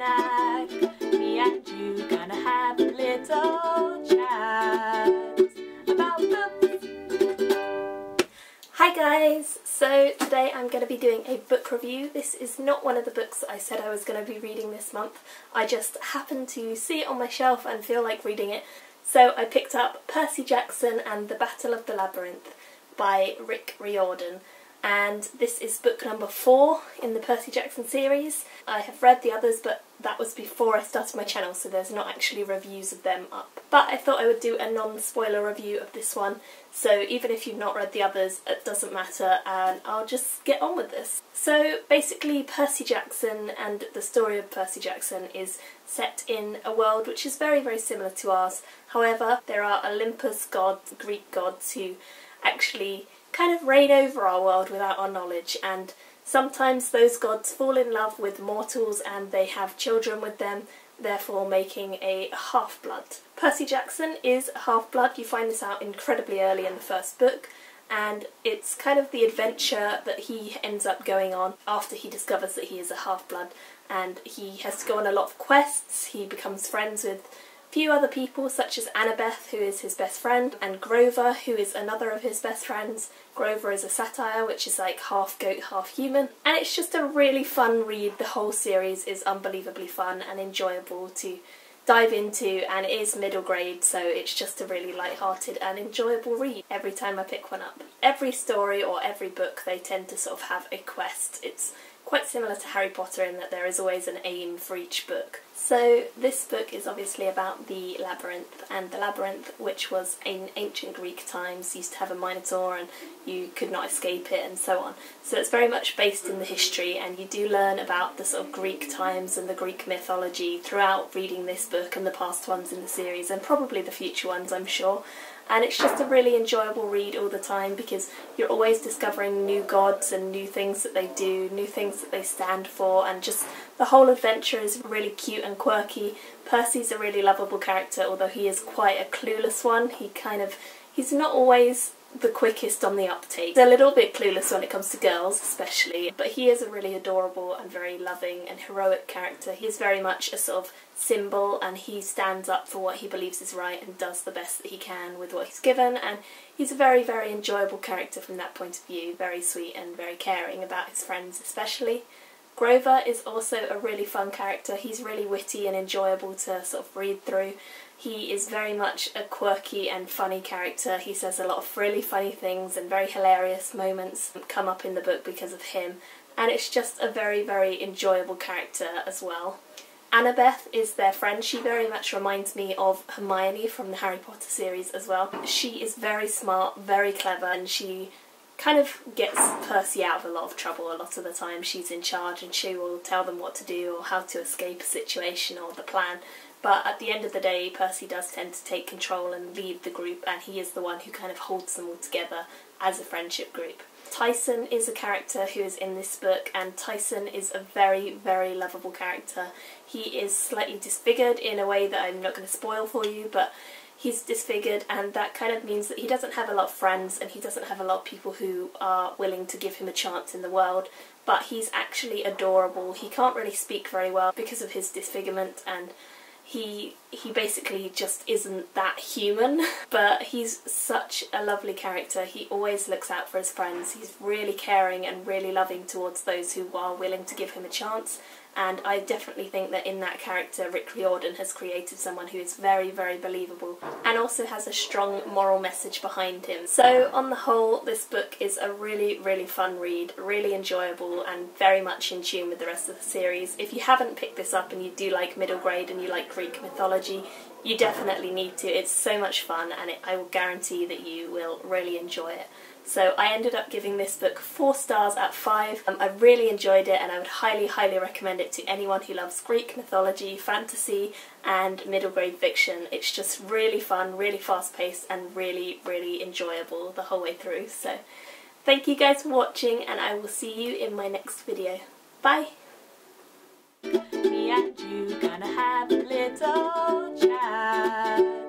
snack. Me and you gonna have a little chat about books. Hi guys! So today I'm going to be doing a book review. This is not one of the books that I said I was going to be reading this month. I just happened to see it on my shelf and feel like reading it. So I picked up Percy Jackson and the Battle of the Labyrinth by Rick Riordan. And this is book number 4 in the Percy Jackson series. I have read the others, but that was before I started my channel, so there's not actually reviews of them up. But I thought I would do a non-spoiler review of this one, so even if you've not read the others, it doesn't matter, and I'll just get on with this. So basically, Percy Jackson and the story of Percy Jackson is set in a world which is very, very similar to ours. However, there are Olympus gods, Greek gods, who actually kind of reign over our world without our knowledge, and sometimes those gods fall in love with mortals and they have children with them, therefore making a half-blood. Percy Jackson is a half-blood. You find this out incredibly early in the first book, and it's kind of the adventure that he ends up going on after he discovers that he is a half-blood, and he has to go on a lot of quests. He becomes friends with few other people, such as Annabeth, who is his best friend, and Grover, who is another of his best friends. Grover is a satyr, which is like half goat, half human, and it's just a really fun read. The whole series is unbelievably fun and enjoyable to dive into, and it is middle grade, so it's just a really light-hearted and enjoyable read every time I pick one up. Every story or every book, they tend to sort of have a quest. It's quite similar to Harry Potter in that there is always an aim for each book. So this book is obviously about the Labyrinth, and the Labyrinth, which was in ancient Greek times, used to have a minotaur and you could not escape it and so on. So it's very much based in the history, and you do learn about the sort of Greek times and the Greek mythology throughout reading this book and the past ones in the series, and probably the future ones, I'm sure. And it's just a really enjoyable read all the time because you're always discovering new gods and new things that they do, new things that they stand for, and just the whole adventure is really cute and quirky. Percy's a really lovable character, although he is quite a clueless one. He's not always the quickest on the uptake. He's a little bit clueless when it comes to girls especially, but he is a really adorable and very loving and heroic character. He is very much a sort of symbol, and he stands up for what he believes is right and does the best that he can with what he's given, and he's a very, very enjoyable character from that point of view, very sweet and very caring about his friends especially. Grover is also a really fun character. He's really witty and enjoyable to sort of read through. He is very much a quirky and funny character. He says a lot of really funny things, and very hilarious moments come up in the book because of him, and it's just a very, very enjoyable character as well. Annabeth is their friend. She very much reminds me of Hermione from the Harry Potter series as well. She is very smart, very clever, and she kind of gets Percy out of a lot of trouble a lot of the time. She's in charge and she will tell them what to do or how to escape a situation or the plan. But at the end of the day, Percy does tend to take control and lead the group, and he is the one who kind of holds them all together as a friendship group. Tyson is a character who is in this book, and Tyson is a very, very lovable character. He is slightly disfigured in a way that I'm not going to spoil for you, but he's disfigured, and that kind of means that he doesn't have a lot of friends and he doesn't have a lot of people who are willing to give him a chance in the world, but he's actually adorable. He can't really speak very well because of his disfigurement, and he basically just isn't that human, but he's such a lovely character. He always looks out for his friends. He's really caring and really loving towards those who are willing to give him a chance, and I definitely think that in that character Rick Riordan has created someone who is very, very believable and also has a strong moral message behind him. So on the whole, this book is a really, really fun read, really enjoyable and very much in tune with the rest of the series. If you haven't picked this up and you do like middle grade and you like Greek mythology, you definitely need to. It's so much fun, and I will guarantee that you will really enjoy it. So I ended up giving this book 4 stars out of 5. I really enjoyed it, and I would highly, highly recommend it to anyone who loves Greek mythology, fantasy and middle grade fiction. It's just really fun, really fast paced and really, really enjoyable the whole way through. So thank you guys for watching, and I will see you in my next video. Bye! Me and you gonna have a little chat.